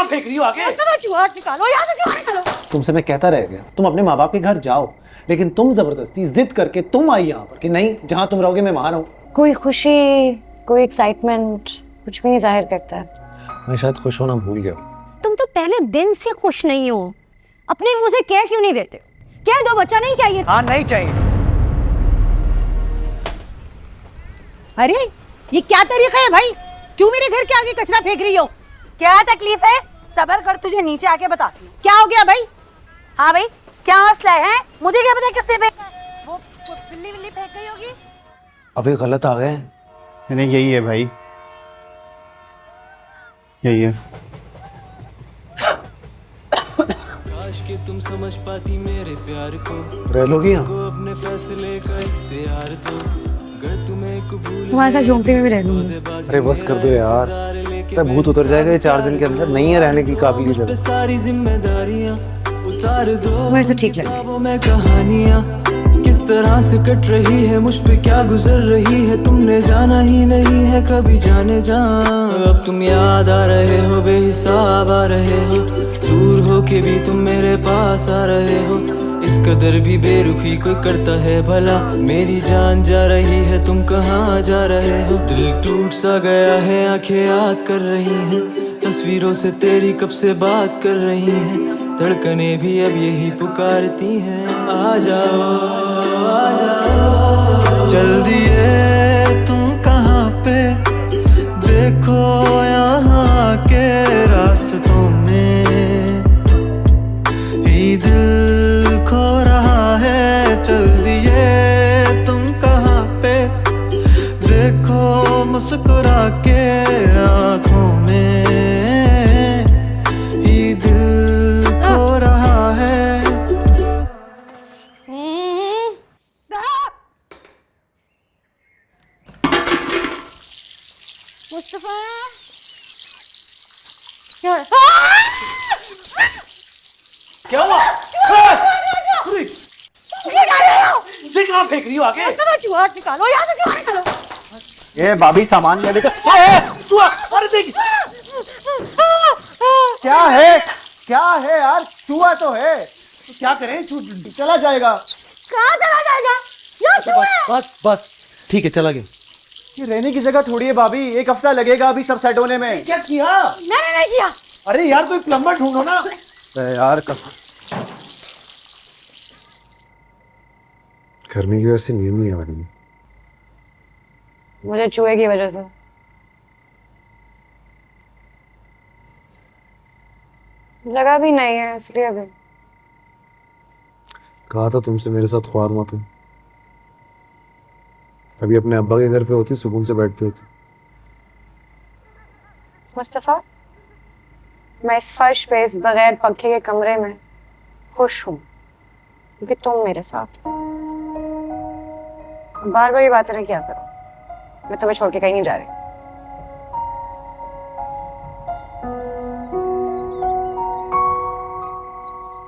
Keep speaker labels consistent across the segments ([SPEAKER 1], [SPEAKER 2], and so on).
[SPEAKER 1] कहाँ फेंक रही हो आगे?
[SPEAKER 2] चूहा निकालो, यहाँ से चूहा निकालो।
[SPEAKER 1] तुमसे मैं कहता रह गया, तुम अपने माँ बाप के घर जाओ, लेकिन तुम जबरदस्ती जिद करके तुम आई यहाँ पर कि नहीं, जहाँ तुम रहोगे मैं वहां रहूं।
[SPEAKER 3] कोई खुशी, कोई एक्साइटमेंट कुछ भी नहीं जाहिर करता है।
[SPEAKER 1] मैं शायद खुश होना भूल गया।
[SPEAKER 2] तुम तो पहले दिन से खुश नहीं हो, अपने मुंह से कह क्यों नहीं देते? कह दो बच्चा नहीं चाहिए।
[SPEAKER 1] हाँ नहीं चाहिए।
[SPEAKER 2] अरे ये क्या तरीका है भाई? क्यों मेरे घर के आगे कचरा फेंक रही हो? क्या तकलीफ है? सबर कर, तुझे नीचे आके बताती हूँ। क्या हो गया भाई? हाँ भाई, क्या मसला है? मुझे क्या पता किससे फेंका है? वो बिल्ली बिल्ली फेंक गई होगी।
[SPEAKER 1] अबे गलत आ गए।
[SPEAKER 4] नहीं यही है भाई, यही है।
[SPEAKER 5] काश कि तुम समझ पाती मेरे प्यार को,
[SPEAKER 1] रह लोगी यहाँ?
[SPEAKER 5] को अपने फैसले का इख्तियार दो। अगर तुम्हें कबूल
[SPEAKER 3] तुम्हारे साथ झोंपड़ी में भी रह लूंगी।
[SPEAKER 1] अरे बस कर दो यार, तो भूत उतर जाएगा ये 4 दिन के अंदर। नहीं है रहने की काबिल जगह।
[SPEAKER 5] सारी जिम्मेदारियां उतार दो।
[SPEAKER 3] मुझे तो ठीक लगे।
[SPEAKER 5] किताबों में कहानियां किस तरह से कट रही है, मुझ पे क्या गुजर रही है, तुमने जाना ही नहीं है कभी जाने जा। अब तुम याद आ रहे हो, बेहिसाब आ रहे हो, दूर हो के भी तुम मेरे पास आ रहे हो। इस कदर भी बेरुखी कोई करता है भला, मेरी जान जा रही है, तुम कहाँ जा रहे हो। दिल टूट सा गया है, आंखें याद कर रही हैं, तस्वीरों से तेरी कब से बात कर रही हैं, धड़कने भी अब यही पुकारती हैं। आ जाओ आ जाओ, चल दिए तुम कहाँ पे, देखो यहाँ के रास्तों में ही दिल खो रहा है। चल दिए तुम कहाँ पे, देखो मुस्कुरा के आँखों में ही दिल खो रहा है।
[SPEAKER 2] मुस्तफा
[SPEAKER 1] क्या हुआ? मुझे कहाँ फेंक रही हो आगे?
[SPEAKER 2] चूहा निकालो, यहाँ से चूहा निकालो।
[SPEAKER 4] ये भाभी सामान ले लेकर।
[SPEAKER 1] चूहा! अरे देख,
[SPEAKER 4] क्या है, क्या है यार, चूहा तो है।
[SPEAKER 1] तो क्या करें?
[SPEAKER 4] चला जाएगा।
[SPEAKER 2] कहाँ चला जाएगा? यहाँ चूहा है।
[SPEAKER 1] बस बस ठीक है, चला गया।
[SPEAKER 4] ये रहने की जगह थोड़ी है भाभी, 1 हफ्ता लगेगा अभी सब सेट होने में।
[SPEAKER 1] क्या किया?
[SPEAKER 2] मैंने नहीं किया।
[SPEAKER 1] अरे यार कोई प्लम्बर ढूंढो ना।
[SPEAKER 4] यार
[SPEAKER 1] करने की वजह से नींद नहीं आ रही।
[SPEAKER 3] मुझे चूहे की वजह से। लगा भी नहीं है इसलिए भी।
[SPEAKER 1] कहा था तुमसे मेरे साथ ख्वार मत हो। अभी अपने अब्बा के घर पे होती, सुकून से बैठ पे होती।
[SPEAKER 3] मुस्तफा, मैं इस फर्श पे इस बगैर पंखे के कमरे में खुश हूँ क्योंकि तुम मेरे साथ हो। बार बार ये बातें ना किया करो, मैं तुम्हें छोड़ के कहीं नहीं जा रही।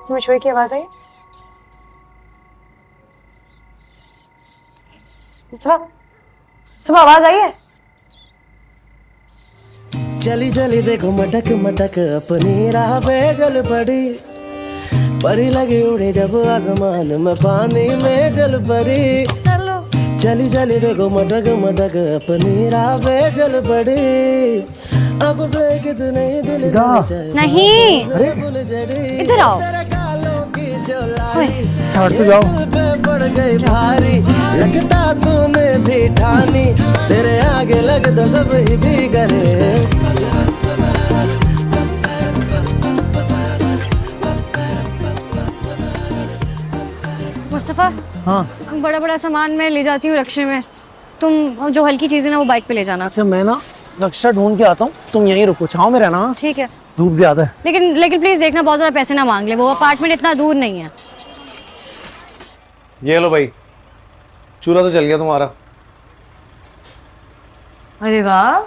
[SPEAKER 3] तुम्हें चूहे की आवाज आई? सुबह आवाज आई है?
[SPEAKER 5] चली चली देखो मटक मटक अपनी राह पे चल पड़ी, परी लगी उड़े जब आसमान में पानी में चल पड़ी।
[SPEAKER 3] चलो।
[SPEAKER 5] चली चली देखो मटक मटक अपनी राह पे चल पड़ी, अब से कितने दिल
[SPEAKER 3] नहीं, इधर आओ।
[SPEAKER 4] छाड़ तो जाओ।
[SPEAKER 5] पड़ गई भारी, लगता तूने भी ठानी, तेरे आगे लगता सब ही भी करे।
[SPEAKER 3] मुस्तफा,
[SPEAKER 4] हाँ
[SPEAKER 3] बड़ा बड़ा सामान मैं ले जाती हूँ रक्शे में, तुम जो हल्की चीजें ना वो बाइक पे ले जाना।
[SPEAKER 1] अच्छा मैं ना रक्षा ढूंढ के आता हूँ, तुम यहीं रुको, छाँव में रहना।
[SPEAKER 3] ठीक है,
[SPEAKER 1] धूप ज्यादा है।
[SPEAKER 3] लेकिन प्लीज देखना बहुत ज्यादा पैसे ना मांग ले, वो अपार्टमेंट इतना दूर नहीं है।
[SPEAKER 1] ये लो भाई, चूल्हा तो चल गया तुम्हारा।
[SPEAKER 3] अरे वाह,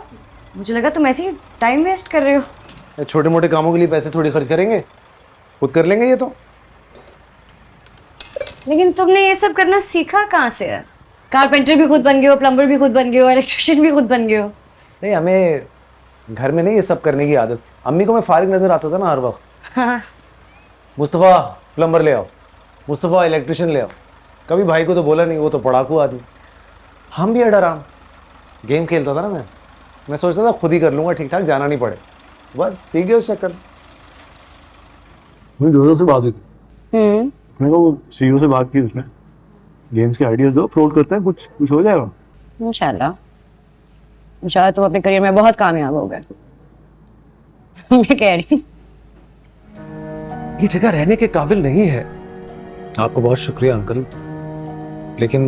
[SPEAKER 3] मुझे लगा तुम ऐसे ही टाइम वेस्ट कर रहे हो।
[SPEAKER 1] छोटे मोटे कामों के लिए पैसे थोड़ी खर्च करेंगे, खुद कर लेंगे ये तो।
[SPEAKER 3] लेकिन तुमने ये सब करना सीखा कहाँ से है? कारपेंटर भी खुद बन गए हो, प्लम्बर भी खुद बन गए हो, इलेक्ट्रिशियन भी खुद बन गए हो।
[SPEAKER 1] नहीं, हमें घर में नहीं ये सब करने की आदत। अम्मी को मैं फारिग नजर आता था ना हर वक्त। मुस्तफ़ा प्लम्बर ले आओ, मुस्तफ़ा इलेक्ट्रिशियन ले आओ। कभी भाई को तो बोला नहीं, वो तो पढ़ाकू आदमी। हम भी अडराम गेम खेलता था ना मैं सोचता था खुद ही कर लूँगा, ठीक ठाक, जाना नहीं पड़े। बस सीख गए उस चक्कर।
[SPEAKER 6] मुझे दोस्तों से बात हुई थी। मैंने कहा वो सीईओ से बात की उसने, गेम्स के आइडियाज दो, अपलोड करते हैं, कुछ हो जाएगा।
[SPEAKER 3] इंशाल्लाह इंशाल्लाह तुम अपने करियर में बहुत कामयाब हो गए। मैं कह रही हूँ
[SPEAKER 1] ये जगह रहने के काबिल नहीं है। आपको बहुत शुक्रिया अंकल, लेकिन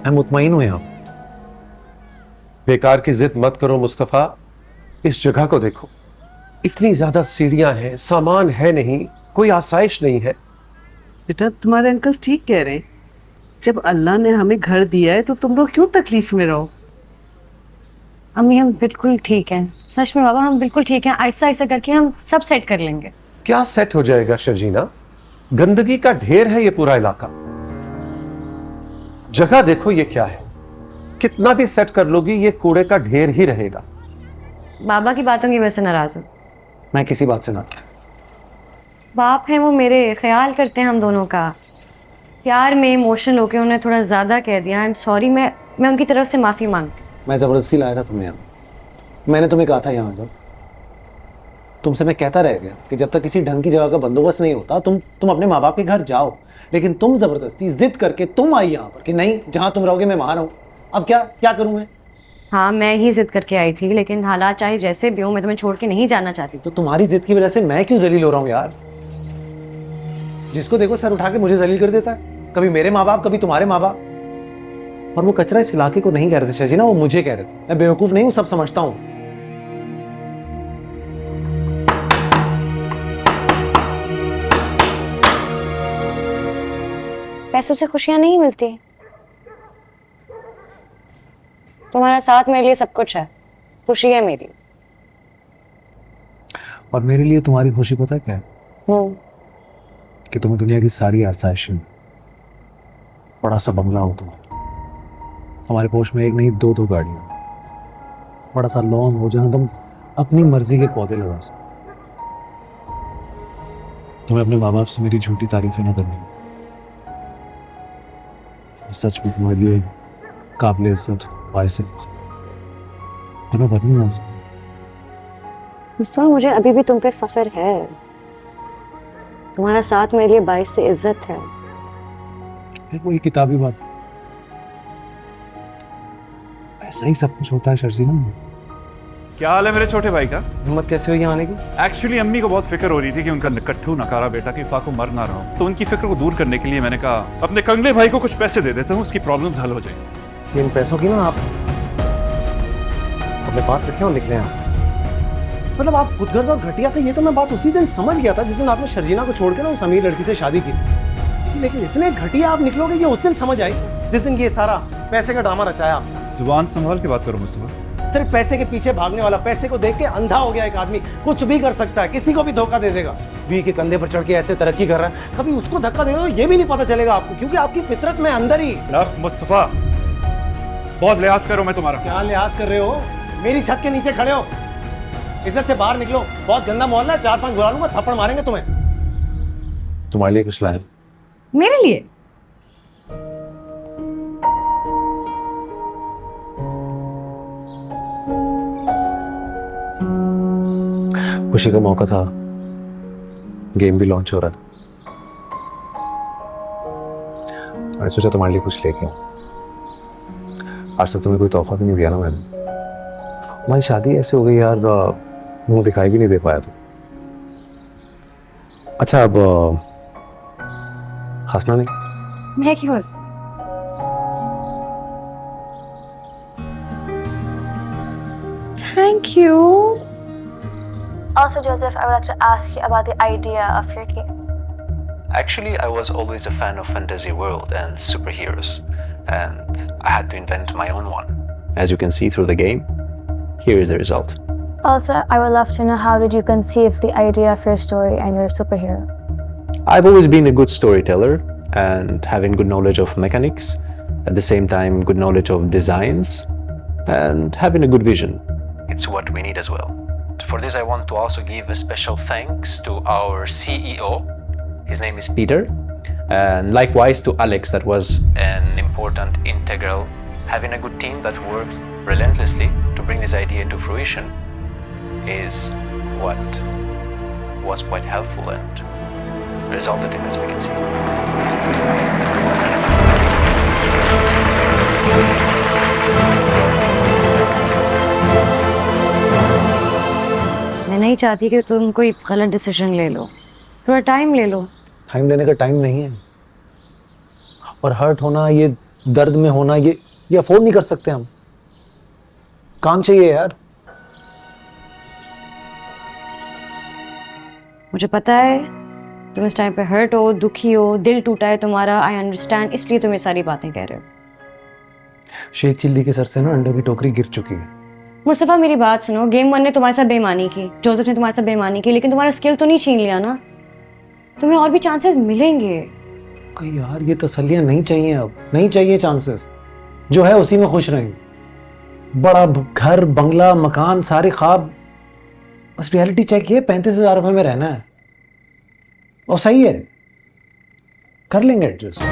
[SPEAKER 1] मैं मुतमईन हूं यहाँ। बेकार की जिद मत करो मुस्तफा, इस जगह को देखो, इतनी ज्यादा सीढ़ियां हैं, सामान है नहीं, कोई आसाइश नहीं है।
[SPEAKER 7] बेटा तुम्हारे अंकल ठीक कह रहे हैं, जब अल्लाह ने हमें घर दिया है तो तुम लोग क्यों तकलीफ में रहो।
[SPEAKER 3] अम्मी हम बिल्कुल ठीक हैं, सच में बाबा हम बिल्कुल ठीक हैं। ऐसा ऐसा करके हम सब सेट कर लेंगे।
[SPEAKER 1] क्या सेट हो जाएगा शर्जीना, गंदगी का ढेर है ये पूरा इलाका। जगह देखो ये क्या है, कितना भी सेट कर लोगी ये कूड़े का ढेर ही रहेगा।
[SPEAKER 3] बाबा की बातों की वजह से नाराज हूँ।
[SPEAKER 1] मैं किसी बात से ना,
[SPEAKER 3] बाप हैं वो मेरे, ख्याल करते हैं हम दोनों का। प्यार में इमोशनल होके उन्हें थोड़ा ज्यादा कह दिया। आई एम सॉरी, मैं उनकी तरफ से माफी मांगती।
[SPEAKER 1] मैं जबरदस्ती लाया था तुम्हें यहाँ। मैंने तुम्हें कहा था यहाँ आ जाओ। तुमसे मैं कहता रह गया कि जब तक किसी ढंग की जगह का बंदोबस्त नहीं होता तुम अपने माँ बाप के घर जाओ, लेकिन तुम जबरदस्ती जिद करके तुम आई यहाँ पर कि नहीं, जहाँ तुम रहोगे मैं वहां रहूँ। अब क्या करूँ मैं?
[SPEAKER 3] हाँ मैं ही जिद करके आई थी, लेकिन हालात चाहे जैसे भी हो मैं तुम्हें छोड़ के नहीं जाना चाहती।
[SPEAKER 1] तो तुम्हारी जिद की वजह से मैं क्यों जलील हो रहा हूँ यार? जिसको देखो सर उठा के मुझे जलील कर देता है, कभी मेरे माँ बाप कभी तुम्हारे माँ बाप। और वो कचरा इस इलाके को नहीं कह रहे थे शर्जीना, वो मुझे कह रहे थे। मैं बेवकूफ नहीं हूँ, सब समझता हूँ।
[SPEAKER 3] पैसों से खुशियां नहीं मिलती। तुम्हारा साथ मेरे लिए सब कुछ है, खुशी है मेरी।
[SPEAKER 1] और मेरे लिए तुम्हारी खुशी पता क्या है? कि तुम्हें दुनिया की सारी आसाइशें, बड़ा सा बंगला हो तुम्हारे पोश में, एक नहीं दो गाड़ियां, बड़ा सा लॉन हो जहां तुम अपनी मर्जी के पौधे लगा सको। तुम्हें अपने माँ बाप से मेरी झूठी तारीफें न करनी। सच में तुम्हारे लिए काबिल इज्जत वाइस है। तुम्हें बननी है
[SPEAKER 3] मुस्तफा, मुझे अभी भी तुम पे फख्र है। तुम्हारा साथ मेरे लिए बाइस से इज्जत है।
[SPEAKER 1] वही किताबी बात, ऐसा ही सब कुछ होता है शर्जीना।
[SPEAKER 8] क्या हाल है मेरे छोटे भाई का?
[SPEAKER 1] हिम्मत कैसे हुई यहाँ आने की?
[SPEAKER 8] एक्चुअली अम्मी को बहुत फिक्र हो रही थी कि उनका निकट्ठू नकारा बेटा की फाको मर ना रहा हो, तो उनकी फिक्र को दूर करने के लिए मैंने कहा अपने कंगले भाई को कुछ पैसे दे देता हूँ, उसकी प्रॉब्लम हल हो जाएगी।
[SPEAKER 1] इन पैसों की ना आप अपने पास रखें और निकले यहाँ से। मतलब आप खुदगर्ज और घटिया थे, ये तो मैं बात उसी दिन समझ गया था जिस दिन आपने शर्जीना को छोड़ के ना उस अमीर लड़की से शादी की। लेकिन इतने घटिया आप निकलोगे ये उस दिन समझ आई जिस दिन ये सारा पैसे का ड्रामा रचाया।
[SPEAKER 8] जुबान संभाल के बात करो मुस्तफा।
[SPEAKER 1] सिर्फ पैसे के पीछे भागने वाला, पैसे को देख के अंधा हो गया एक आदमी, कुछ भी कर सकता है, किसी को भी धोखा दे देगा। बीवी के कंधे पर चढ़ के ऐसे तरक्की कर रहा है, कभी उसको धक्का देगा तो ये भी नहीं पता चलेगा आपको, क्योंकि आपकी फितरत में अंदर ही।
[SPEAKER 8] मुस्तफा बहुत लिहाज करो मैं तुम्हारा।
[SPEAKER 1] क्या लिहाज कर रहे हो? मेरी छत के नीचे खड़े हो, इज्जत से बाहर निकलो। बहुत गंदा मोहल्ला है, 4-5 बुला लूंगा, थप्पड़ मारेंगे तुम्हें। तुम्हारे लिए कुछ लाए?
[SPEAKER 2] मेरे लिए?
[SPEAKER 1] खुशी का मौका था, गेम भी लॉन्च हो रहा था, मैंने सोचा तुम्हारे लिए कुछ लेके आऊं। आज तक तुम्हें कोई तोहफा भी नहीं दिया ना मैंने। हमारी शादी ऐसे हो गई यार, मुंह दिखाई भी नहीं दे पाया। तो अच्छा अब हंसना नहीं।
[SPEAKER 3] मैं क्यों हंसूं? Thank you.
[SPEAKER 9] Also, Joseph, I would like to ask you about the idea of your team.
[SPEAKER 10] Actually, I was always a fan of fantasy world and superheroes, and I had to invent my own one. As you can see through the game, here is the result.
[SPEAKER 9] Also, I would love to know how did you conceive the idea of your story and your superhero?
[SPEAKER 10] I've always been a good storyteller and having good knowledge of mechanics, at the same time good knowledge of designs and having a good vision. it's what we need as well. For this, I want to also give a special thanks to our CEO. His name is Peter. And likewise to Alex, that was an important integral. Having a good team that worked relentlessly to bring this idea into fruition is what was quite helpful and resulted in this we can see.
[SPEAKER 3] मैं नहीं चाहती कि तुम कोई गलत decision ले लो, थोड़ा time ले लो।
[SPEAKER 1] टाइम लेने का टाइम नहीं है, और हर्ट होना, ये दर्द में होना, ये अफोर्ड नहीं कर सकते हम। काम चाहिए यार।
[SPEAKER 3] मुझे पता है तुम इस टाइम पे हर्ट हो, दुखी हो, दिल टूटा है तुम्हारा, आई अंडरस्टैंड, इसलिए तुम ये सारी बातें कह रहे हो।
[SPEAKER 1] शेख चिल्ली के सर से ना अंडों की टोकरी गिर चुकी है।
[SPEAKER 3] मुस्तफा मेरी बात सुनो, गेम 1 ने तुम्हारे साथ बेईमानी की, जोसेफ ने तुम्हारे साथ बेईमानी की, लेकिन तुम्हारा स्किल तो नहीं छीन लिया ना। तुम्हें और भी चांसेस मिलेंगे।
[SPEAKER 1] कोई यार, ये तसल्लियां नहीं चाहिए, अब नहीं चाहिए चांसेस। जो है उसी में खुश रहेंगे। बड़ा घर, बंगला, मकान, सारे ख्वाब, बस रियलिटी चेक ये 35,000 रुपए में रहना है, और सही है, कर लेंगे एडजस्ट।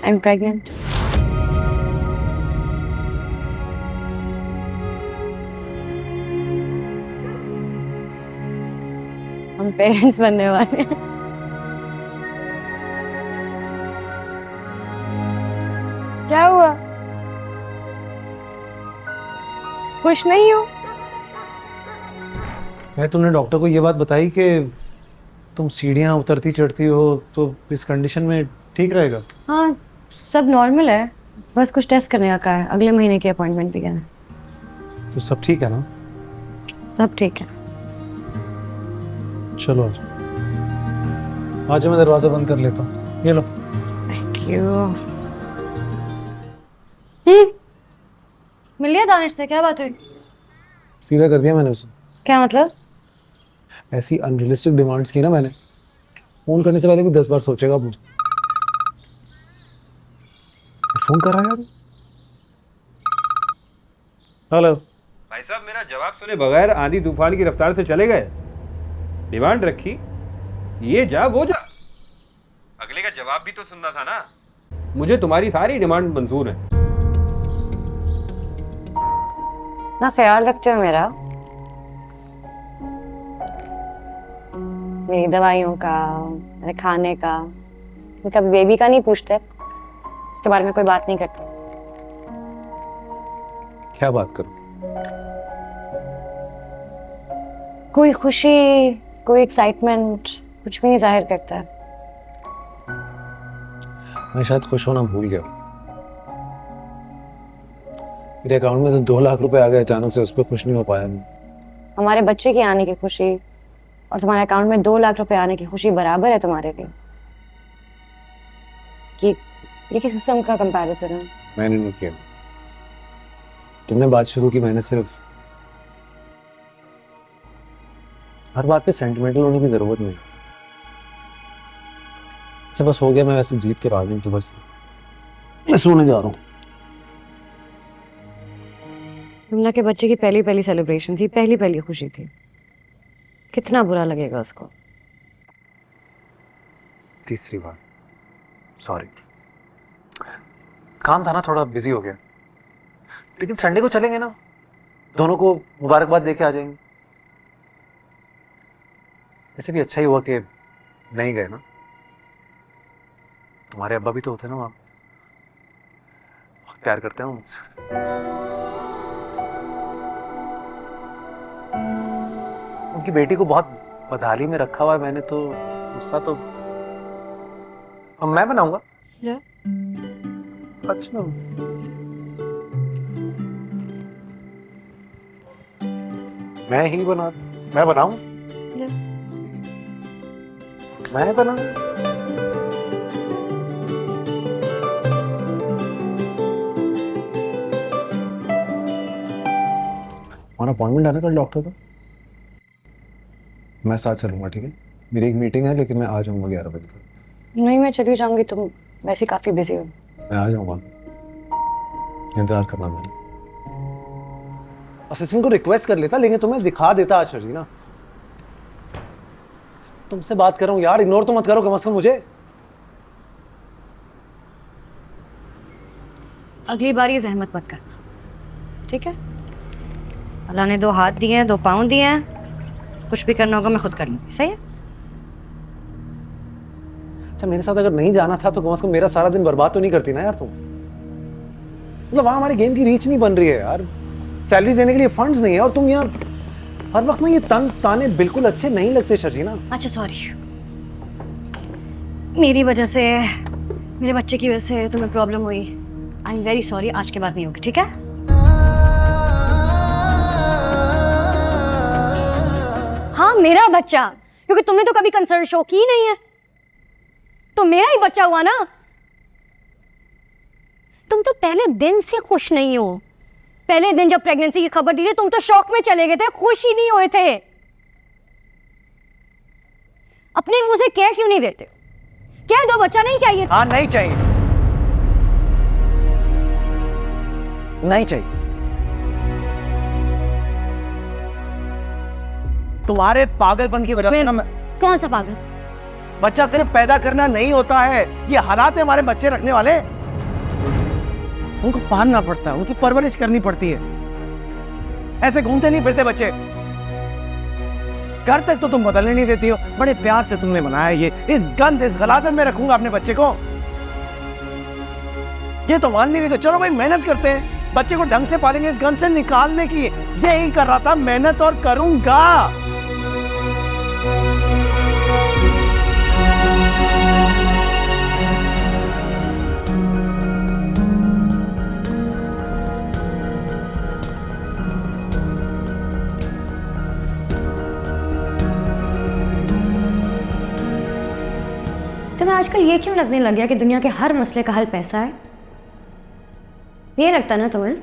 [SPEAKER 3] I'm pregnant. हम पेरेंट्स बनने वाले हैं। क्या हुआ? खुश नहीं हो?
[SPEAKER 1] मैं तुमने डॉक्टर को ये बात बताई कि तुम सीढ़ियाँ उतरती चढ़ती हो, तो इस कंडीशन में ठीक रहेगा?
[SPEAKER 3] हाँ, सब नॉर्मल है, बस कुछ टेस्ट करने का कहा है, अगले महीने की अपॉइंटमेंट दिया है।
[SPEAKER 1] तो सब ठीक है ना?
[SPEAKER 3] सब ठीक है।
[SPEAKER 1] चलो आज मैं दरवाजा बंद कर लेता हूँ। ये लो।
[SPEAKER 3] Thank you. मिल लिया दानिश से? क्या बात हुई?
[SPEAKER 1] सीधा कर दिया मैंने उसे।
[SPEAKER 3] क्या मतलब?
[SPEAKER 1] ऐसी अनरियलिस्टिक डिमांड्स की ना मैंने, फोन करने से पहले भी 10 बार सोचेगा मुझे। फोन कर रहा है यार। हेलो
[SPEAKER 11] भाई साहब, मेरा जवाब सुने बगैर आंधी तूफान की रफ्तार से चले गए। डिमांड रखी, ये जा वो जा, अगले का जवाब भी तो सुनना था ना। मुझे तुम्हारी सारी डिमांड मंजूर है।
[SPEAKER 3] ना ख्याल रखते हो मेरा, मेरी दवाइयों का, मेरे खाने का, कभी बेबी का नहीं पूछते, इसके बारे में कोई बात नहीं करते।
[SPEAKER 1] क्या बात करूं?
[SPEAKER 3] कोई खुशी, कोई एक्साइटमेंट, कुछ भी नहीं जाहिर करता है।
[SPEAKER 1] मैं शायद खुश होना भूल गया। मेरे अकाउंट में तो 2 लाख रुपए आ गए अचानक से, उस पर खुश नहीं हो पाया मैं।
[SPEAKER 3] हमारे बच्चे के आने की खुशी और तुम्हारे अकाउंट में 2 लाख रुपए आने की खुशी बराबर है तुम्हारे लिए? ये किस किस्म का कंपैरिजन है?
[SPEAKER 1] मैंने नहीं किया, तुमने बात शुरू की, मैंने सिर्फ। हर बात पे सेंटिमेंटल होने की जरूरत नहीं। अच्छा बस हो गया, मैं वैसे जीत के राजी हूं, तो बस मैं सोने जा रहा हूँ।
[SPEAKER 3] यमुना के बच्चे की पहली सेलिब्रेशन थी, पहली खुशी थी, कितना बुरा लगेगा उसको।
[SPEAKER 1] तीसरी बार सॉरी, काम था ना, थोड़ा बिजी हो गया। लेकिन संडे को चलेंगे ना, दोनों को मुबारकबाद देके आ जाएंगे। ऐसे भी अच्छा ही हुआ कि नहीं गए ना, तुम्हारे अब्बा भी तो होते ना वहाँ, बहुत प्यार करते हैं मुझसे। उनकी बेटी को बहुत बदहाली में रखा हुआ है मैंने, तो गुस्सा तो अब मैं बनाऊंगा। अच्छा मैं बनाऊं, मैं बनाऊं। अपॉइंटमेंट आना कल डॉक्टर का, मैं साथ चलूंगा, ठीक है?
[SPEAKER 6] मेरी एक मीटिंग है, लेकिन मैं आ जाऊंगा 11 बजे तक।
[SPEAKER 3] नहीं, मैं चली जाऊंगी, तुम वैसे काफ़ी बिजी हो।
[SPEAKER 6] मैं आ जाऊंगा, इंतजार करना मैंने।
[SPEAKER 1] असिस्टेंट को रिक्वेस्ट कर लेता, लेकिन तुम्हें दिखा देता आज शर्जीना। तुमसे बात कर रहा हूँ यार, इग्नोर तो मत करो कम से कम मुझे।
[SPEAKER 3] अगली बार ये जहमत मत करना, ठीक है? अल्लाह ने 2 हाथ दिए हैं, 2 पाँव दिए हैं, कुछ भी करना होगा मैं खुद कर लूँगी, सही है?
[SPEAKER 1] अच्छा, मेरे साथ अगर नहीं जाना था तो कम से कम मेरा सारा दिन बर्बाद तो नहीं करती ना यार तुम। मतलब वहां हमारे गेम की रीच नहीं बन रही है यार, सैलरी देने के लिए फंड्स नहीं है, और तुम यार हर वक्त में ये तंज ताने बिल्कुल अच्छे नहीं लगते शर्जीना।
[SPEAKER 3] अच्छा सॉरी, मेरी वजह से, मेरे बच्चे की वजह से तुम्हें प्रॉब्लम हुई। आई एम वेरी सॉरी, आज के बाद नहीं होगी, ठीक है? हाँ, मेरा बच्चा, क्योंकि तुमने तो कभी कंसर्न शो की नहीं है, तो मेरा ही बच्चा हुआ ना। तुम तो पहले दिन से खुश नहीं हो। पहले दिन जब प्रेगनेंसी की खबर दी थी, तुम तो शौक में चले गए थे, खुश ही नहीं हुए थे। अपने मुंह से कह क्यों नहीं देते? कह दो बच्चा नहीं चाहिए।
[SPEAKER 1] हाँ, नहीं चाहिए, नहीं चाहिए। तुम्हारे पागलपन की वजह से ना मैं।
[SPEAKER 3] कौन सा पागल?
[SPEAKER 1] बच्चा सिर्फ पैदा करना नहीं होता है, ये हालात है हमारे बच्चे रखने वाले। उनको पालना पड़ता है, उनकी परवरिश करनी पड़ती है। ऐसे घूमते नहीं फिरते बच्चे। घर तक तो तुम बदलने नहीं देती हो, बड़े प्यार से तुमने बनाया ये, इस गंद इस गलाजत में रखूंगा अपने बच्चे को। ये तो मान नहीं रही, तो चलो भाई मेहनत करते हैं, बच्चे को ढंग से पालेंगे, इस गंद से निकालने की यही कर रहा था, मेहनत और करूंगा।
[SPEAKER 3] तुम्हें आजकल ये क्यों लगने लग गया कि दुनिया के हर मसले का हल पैसा है? ये लगता ना तुम्हें?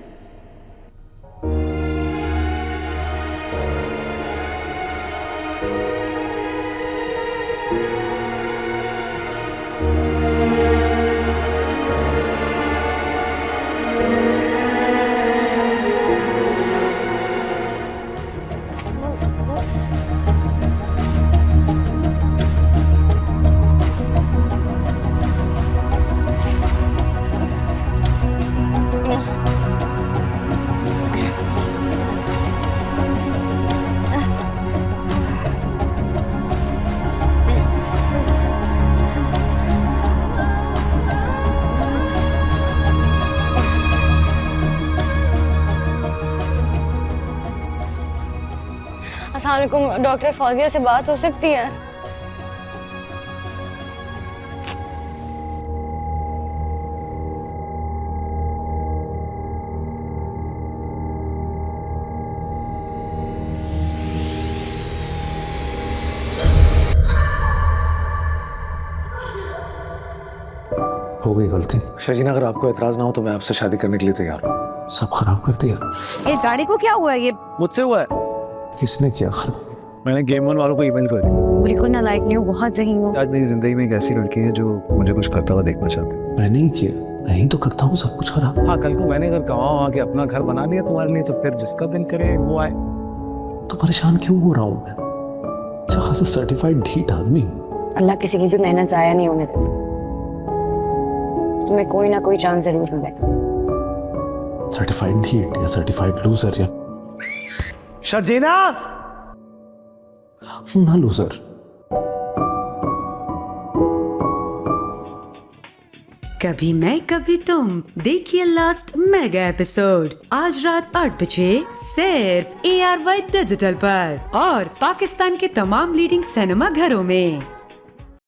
[SPEAKER 3] अस्सलामुअलैकुम, डॉक्टर फौजिया से बात हो सकती है?
[SPEAKER 6] हो गई गलती।
[SPEAKER 1] शर्जीना, अगर आपको एतराज ना हो तो मैं आपसे शादी करने के लिए तैयार हूँ।
[SPEAKER 6] सब खराब कर दिया।
[SPEAKER 2] ये गाड़ी को क्या हुआ? ये
[SPEAKER 1] मुझसे हुआ है।
[SPEAKER 6] किसने किया खराब? मैंने गेम वन वालों को ईमेल कर दी।
[SPEAKER 3] बिल्कुल नालायक नहीं हो, बहुत ज़हीन हो।
[SPEAKER 6] आज मेरी जिंदगी में एक ऐसी लड़की है जो मुझे कुछ करता हुआ देखना चाहती है। मैंने ही किया, मैं ही तो करता हूँ सब कुछ खराब।
[SPEAKER 1] हाँ, कल को मैंने अगर गाँव आके अपना घर बना लिया तुम्हारे लिए, तो फिर जिसका दिन करे वो आए।
[SPEAKER 6] तो परेशान क्यों हो रहा हूँ मैं? अच्छा खासा सर्टिफाइड ढीठ आदमी हूँ।
[SPEAKER 3] अल्लाह किसी की भी मेहनत ज़ाया नहीं होने देता, तुम्हें कोई ना कोई चांस जरूर मिलेगा।
[SPEAKER 6] सर्टिफाइड ढीठ या सर्टिफाइड लूजर या
[SPEAKER 1] शर्जीना
[SPEAKER 6] ना लूजर।
[SPEAKER 12] कभी मैं कभी तुम, देखिए लास्ट मेगा एपिसोड आज रात 8 बजे सिर्फ ARY डिजिटल पर और पाकिस्तान के तमाम लीडिंग सिनेमा घरों में।